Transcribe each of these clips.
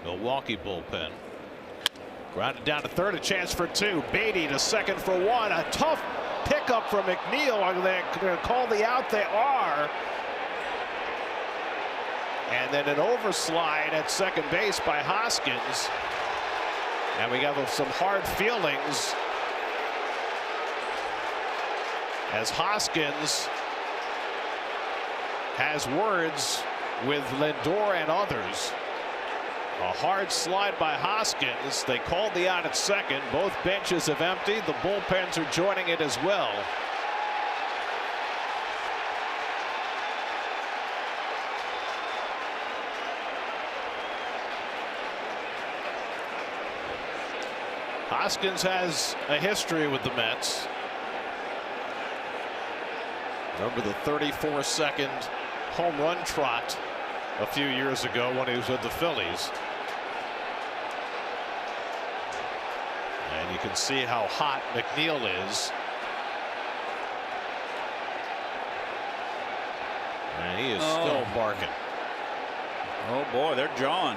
Milwaukee bullpen. Grounded down to third, a chance for two. Beatty to second for one. A tough pickup from McNeil. Are they going to call the out? They are. And then an overslide at second base by Hoskins. And we got some hard feelings as Hoskins has words with Lindor and others. A hard slide by Hoskins. They called the out at second. Both benches have emptied. The bullpens are joining it as well. Hoskins has a history with the Mets. Remember the 34-second home run trot a few years ago when he was with the Phillies. And you can see how hot McNeil is. And he is still barking. Oh boy, they're jawing.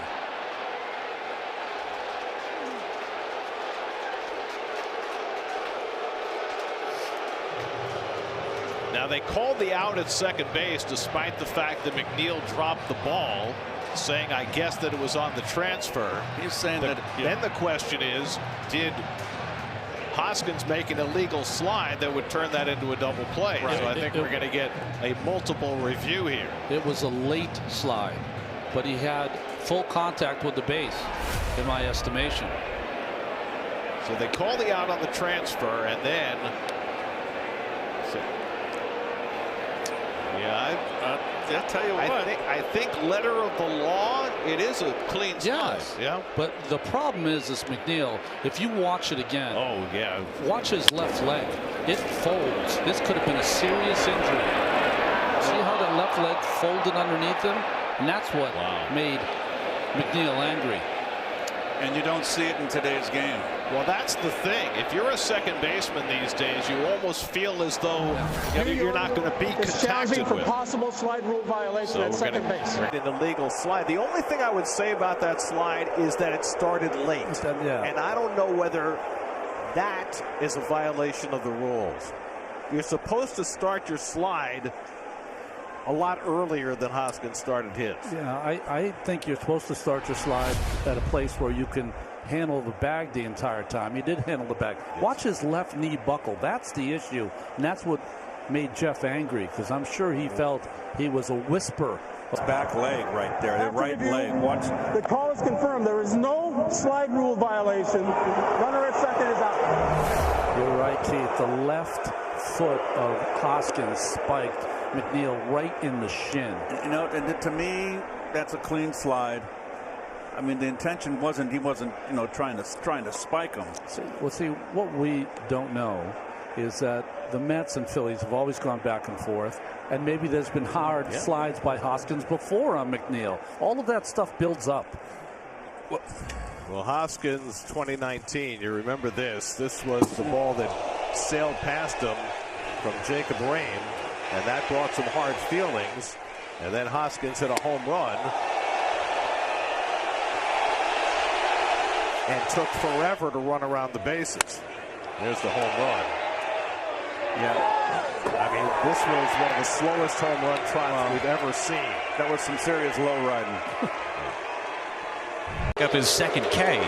Now they called the out at second base despite the fact that McNeil dropped the ball, saying I guess that it was on the transfer. He's saying that. Then the question is, did Hoskins make an illegal slide that would turn that into a double play? Right. So I think we're going to get a multiple review here. It was a late slide, but he had full contact with the base, in my estimation. So they call the out on the transfer, and then I'll tell you what. I think letter of the law, it is a clean slide. Yes. Yeah. But the problem is McNeil, if you watch it again. Oh yeah. Watch his left leg. It folds. This could have been a serious injury. See how the left leg folded underneath him? And that's what made McNeil angry. And you don't see it in today's game. Well, that's the thing. If you're a second baseman these days, you almost feel as though you're not going to be contacted for with. Possible slide rule violation at second base. An illegal slide. The only thing I would say about that slide is that it started late. And I don't know whether that is a violation of the rules. You're supposed to start your slide a lot earlier than Hoskins started his. Yeah, I think you're supposed to start your slide at a place where you can handle the bag the entire time. He did handle the bag. Watch his left knee buckle. That's the issue. And that's what made Jeff angry, because I'm sure he felt he was a whisper. Back leg right there, the right leg. Watch. The call is confirmed. There is no slide rule violation. Runner at second is out. You're right, Keith. The left foot of Hoskins spiked McNeil right in the shin. You know, and to me, that's a clean slide. I mean, the intention wasn't, he wasn't, you know, trying to spike him. See, what we don't know is that the Mets and Phillies have always gone back and forth, and maybe there's been hard slides by Hoskins before on McNeil. All of that stuff builds up. Well, Hoskins 2019, you remember this. This was the ball that sailed past him from Jacob Rain, and that brought some hard feelings. And then Hoskins hit a home run and took forever to run around the bases. There's the home run. Yeah. I mean, this was one of the slowest home run trots we've ever seen. That was some serious low riding. Up his second K.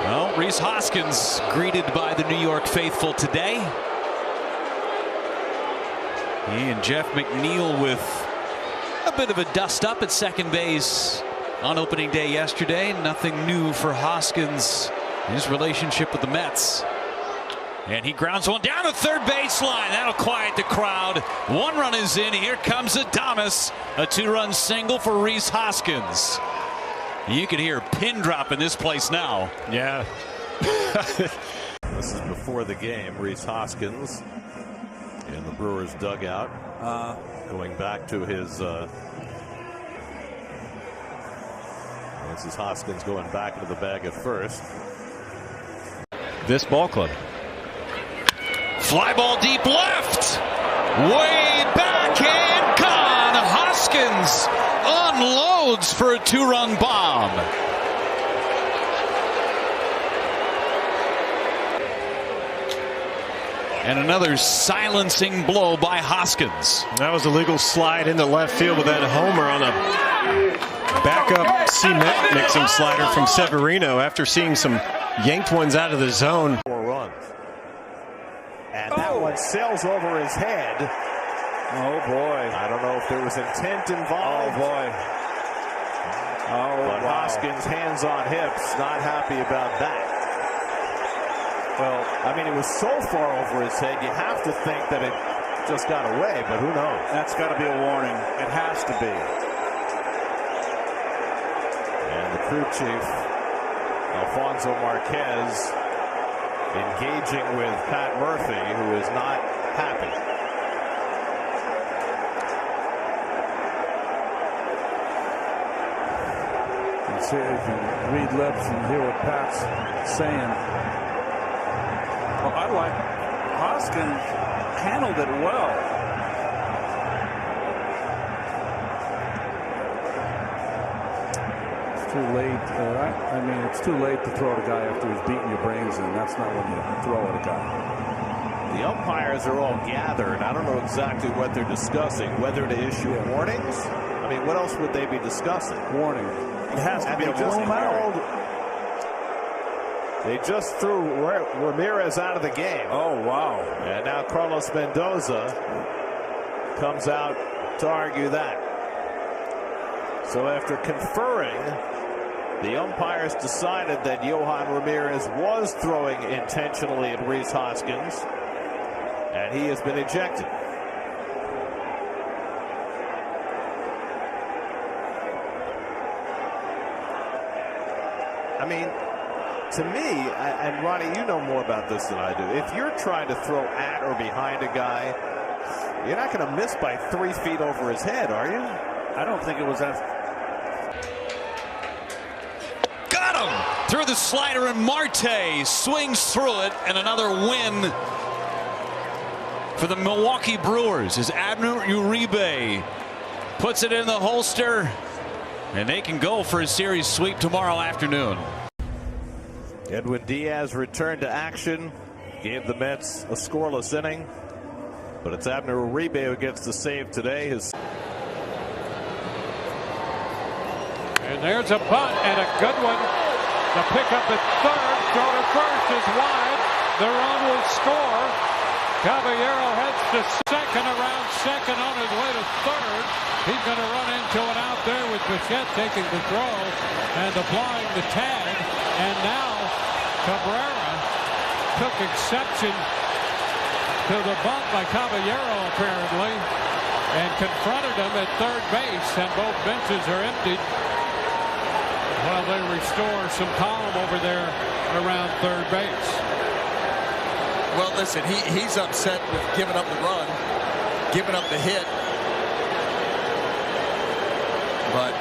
Well, Rhys Hoskins greeted by the New York faithful today. He and Jeff McNeil with a bit of a dust up at second base on opening day yesterday. Nothing new for Hoskins, his relationship with the Mets. And he grounds one down the third baseline. That'll quiet the crowd. One run is in. Here comes Adames. A two-run single for Rhys Hoskins. You can hear a pin drop in this place now. Yeah. This is before the game. Rhys Hoskins in the Brewers dugout. Going back to his... this is Hoskins going back into the bag at first. This ball club. Fly ball deep left. Way back and gone. Hoskins unloads for a 2-run bomb. And another silencing blow by Hoskins. That was a legal slide into left field with that homer on a backup cement mixing slider from Severino after seeing some yanked ones out of the zone. 4 runs. And that one sails over his head. Oh, boy. I don't know if there was intent involved. Oh, boy. Oh, but wow. Hoskins, hands on hips, not happy about that. Well, I mean, it was so far over his head, you have to think that it just got away, but who knows? That's got to be a warning. It has to be. And the crew chief, Alfonso Marquez, engaging with Pat Murphy, who is not happy. You see, you can read lips and hear what Pat's saying. Well, I like Hoskins handled it well. It's too late. I mean, it's too late to throw at a guy after he's beating your brains in. That's not when you throw at a guy. The umpires are all gathered. I don't know exactly what they're discussing, whether to issue warnings. I mean, what else would they be discussing? Warning. It has to be a warning. They just threw Ramirez out of the game. Oh, wow. And now Carlos Mendoza comes out to argue that. So after conferring, the umpires decided that Yohan Ramirez was throwing intentionally at Rhys Hoskins, and he has been ejected. I mean, to me, and Ronnie, you know more about this than I do. If you're trying to throw at or behind a guy, you're not going to miss by 3 feet over his head, are you? I don't think it was that. Got him through the slider, and Marte swings through it, and another win for the Milwaukee Brewers as Abner Uribe puts it in the holster, and they can go for a series sweep tomorrow afternoon. Edwin Diaz returned to action, gave the Mets a scoreless inning, but it's Abner Uribe who gets the save today. And there's a bunt and a good one. The pickup at third, throw to first is wide. The run will score. Caballero heads to second, around second on his way to third. He's going to run into it out there with Bichette taking the throw and applying the tag. And now Cabrera took exception to the bunt by Caballero apparently and confronted him at third base, and both benches are emptied while they restore some calm over there around third base. Well, listen, he's upset with giving up the run, giving up the hit. But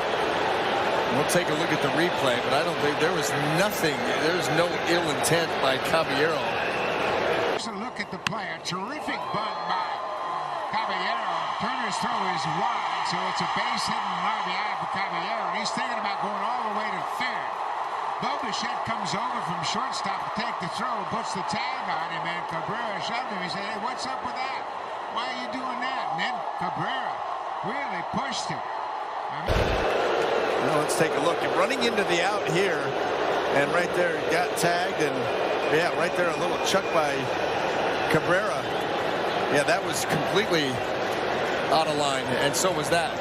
we'll take a look at the replay, but I don't think there was nothing. There's no ill intent by Caballero. Just a look at the play. A terrific bunt by Caballero. Turner's throw is wide, so it's a base hit and an RBI for Caballero. And he's thinking about going all the way to third. Bichette comes over from shortstop to take the throw and puts the tag on him, and Cabrera shoved him. He said, hey, what's up with that? Why are you doing that? And then Cabrera really pushed him. Now let's take a look. You're running into the out here, and right there got tagged, and yeah, right there a little chuck by Cabrera. Yeah, that was completely out of line, and so was that.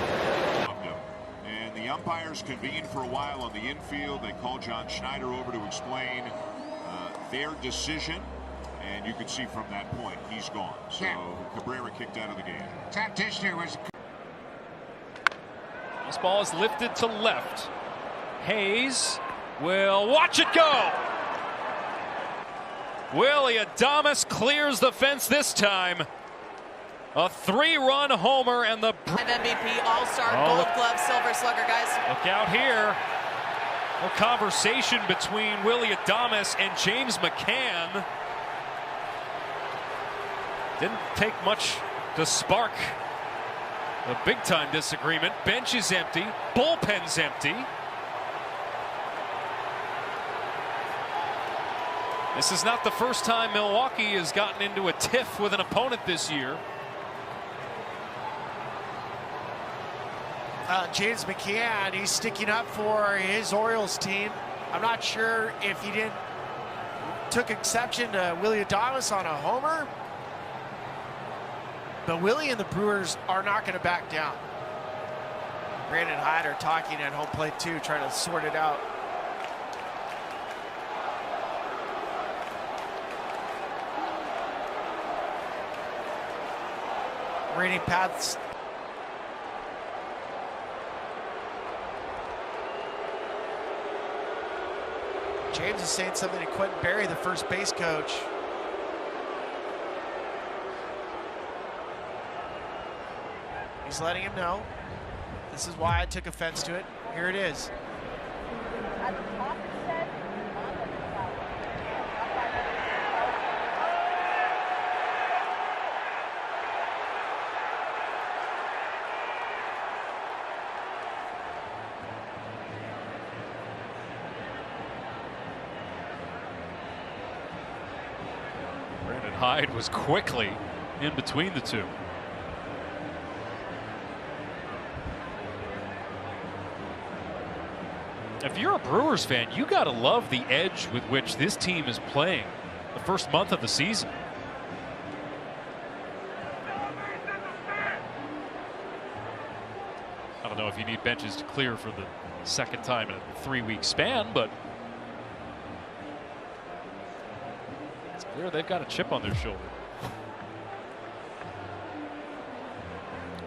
And the umpires convened for a while on the infield. They called John Schneider over to explain their decision, and you can see from that point he's gone. So Cabrera kicked out of the game. Tactician was. This ball is lifted to left. Hayes will watch it go. Willie Adames clears the fence this time. A 3-run homer, and the MVP All-Star Gold Glove Silver Slugger, guys. Look out here. A conversation between Willie Adames and James McCann. Didn't take much to spark A big-time disagreement. Bench is empty. Bullpen's empty. This is not the first time Milwaukee has gotten into a tiff with an opponent this year. James McCann, he's sticking up for his Orioles team. I'm not sure if he took exception to Willie Adames on a homer, but Willie and the Brewers are not going to back down. Brandon Hyde are talking at home plate too, trying to sort it out. Raining paths. James is saying something to Quentin Berry, the first base coach. He's letting him know. This is why I took offense to it. Here it is. Brandon Hyde was quickly in between the two. If you're a Brewers fan, you got to love the edge with which this team is playing the first month of the season. I don't know if you need benches to clear for the second time in a 3-week span, but it's clear they've got a chip on their shoulder.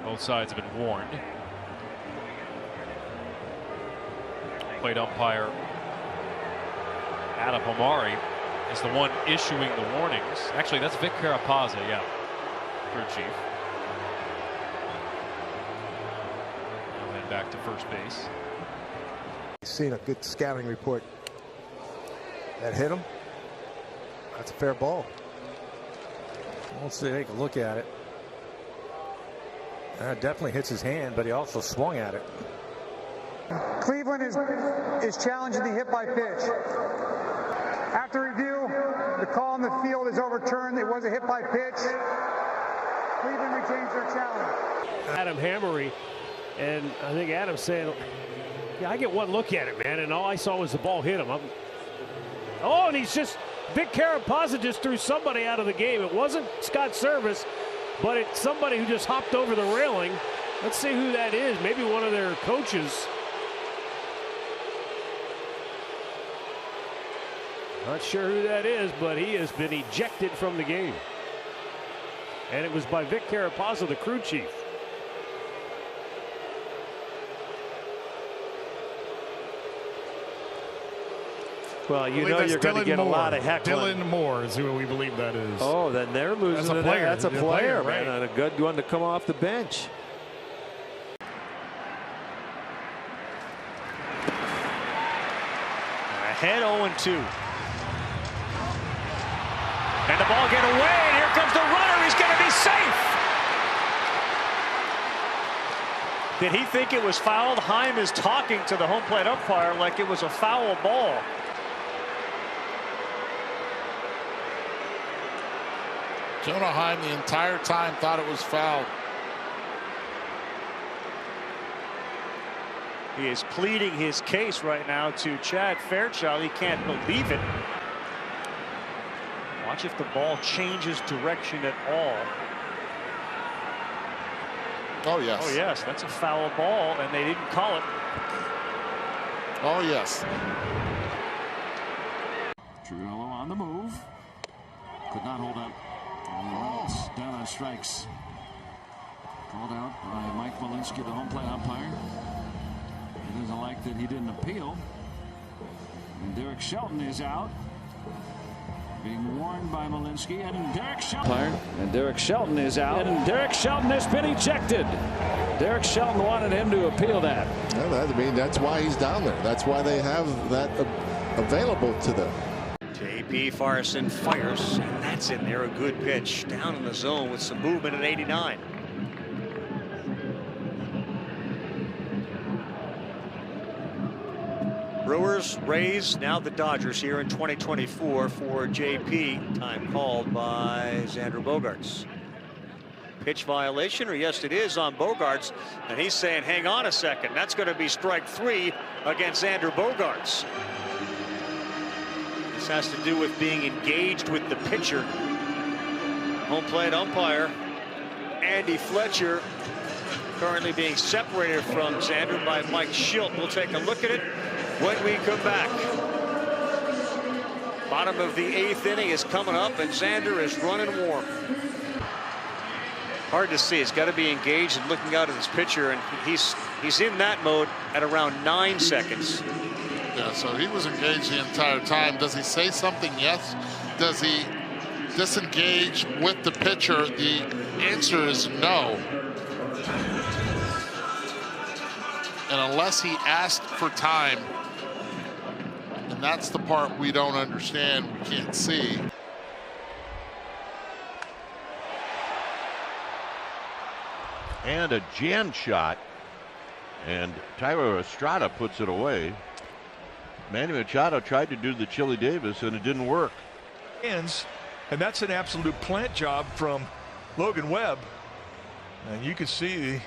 Both sides have been warned. Plate umpire Adam Omari is the one issuing the warnings. Actually, that's Vic Carapazza, yeah, crew chief. And then back to first base. Seen a good scouting report that hit him. That's a fair ball. Let's take a look at it. Definitely hits his hand, but he also swung at it. Cleveland is challenging the hit by pitch. After review, the call on the field is overturned. It was a hit by pitch. Cleveland retains their challenge. Adam Hammery, and I think Adam's saying, yeah, I get one look at it, man, and all I saw was the ball hit him. Oh, and he's just, Vic Carapazza just threw somebody out of the game. It wasn't Scott Service, but it's somebody who just hopped over the railing. Let's see who that is. Maybe one of their coaches. Not sure who that is, but he has been ejected from the game. And it was by Vic Carapazza, the crew chief. Well, you know you're going to get a lot of heckling. Dylan Moore is who we believe that is. Oh, then they're losing. That's a player. That's a player, right. man, and a good one to come off the bench. Ahead 0-2. And the ball get away, and here comes the runner. He's going to be safe. Did he think it was fouled? Heim is talking to the home plate umpire like it was a foul ball. Jonah Heim the entire time thought it was fouled. He is pleading his case right now to Chad Fairchild. He can't believe it. Watch if the ball changes direction at all. Oh, yes. Oh, yes. That's a foul ball, and they didn't call it. Oh, yes. Trujillo on the move. Could not hold up. Reynolds down on strikes. Called out by Mike Malinsky, the home plate umpire. He doesn't like that he didn't appeal. And Derek Shelton is out. Being warned by Malinsky, and Derek Shelton. And Derek Shelton is out. And Derek Shelton has been ejected. Derek Shelton wanted him to appeal that. Well, I mean, that's why he's down there. That's why they have that available to them. J.P. Farson fires, and that's in there. A good pitch down in the zone with some movement at 89. Brewers, Rays, now the Dodgers here in 2024 for JP. Time called by Xander Bogaerts. Pitch violation, or yes, it is on Bogaerts, and he's saying, hang on a second. That's going to be strike 3 against Xander Bogaerts. This has to do with being engaged with the pitcher. Home plate umpire Andy Fletcher currently being separated from Xander by Mike Schilt. We'll take a look at it when we come back. Bottom of the 8th inning is coming up, and Xander is running warm. Hard to see. He's got to be engaged and looking out at his pitcher, and he's in that mode at around 9 seconds. Yeah, so he was engaged the entire time. Does he say something? Yes. Does he disengage with the pitcher? The answer is no. And unless he asked for time, and that's the part we don't understand, we can't see. And a jam shot, and Tyler Estrada puts it away. Manny Machado tried to do the Chili Davis, and it didn't work. And that's an absolute plant job from Logan Webb. And you can see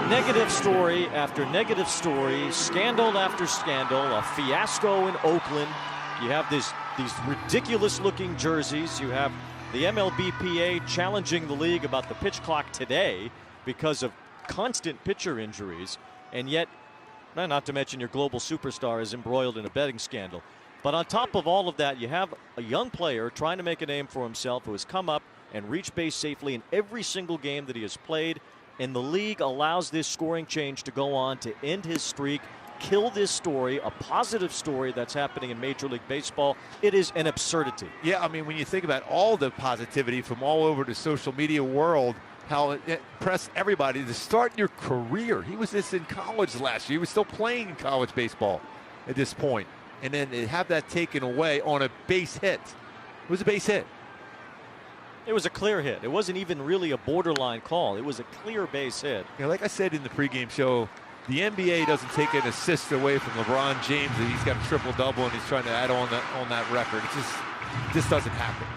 negative story after negative story, scandal after scandal, a fiasco in Oakland. You have these ridiculous looking jerseys. You have the MLBPA challenging the league about the pitch clock today because of constant pitcher injuries. And yet, not to mention your global superstar is embroiled in a betting scandal. But on top of all of that, you have a young player trying to make a name for himself who has come up and reached base safely in every single game that he has played. And the league allows this scoring change to go on to end his streak, kill this story, a positive story that's happening in Major League Baseball. It is an absurdity. Yeah, I mean, when you think about all the positivity from all over the social media world, how it impressed everybody to start your career. He was this in college last year. He was still playing in college baseball at this point. And then to have that taken away on a base hit. It was a base hit. It was a clear hit. It wasn't even really a borderline call. It was a clear base hit. You know, like I said in the pregame show, the NBA doesn't take an assist away from LeBron James. He's got a triple-double and he's trying to add on that record. It just doesn't happen.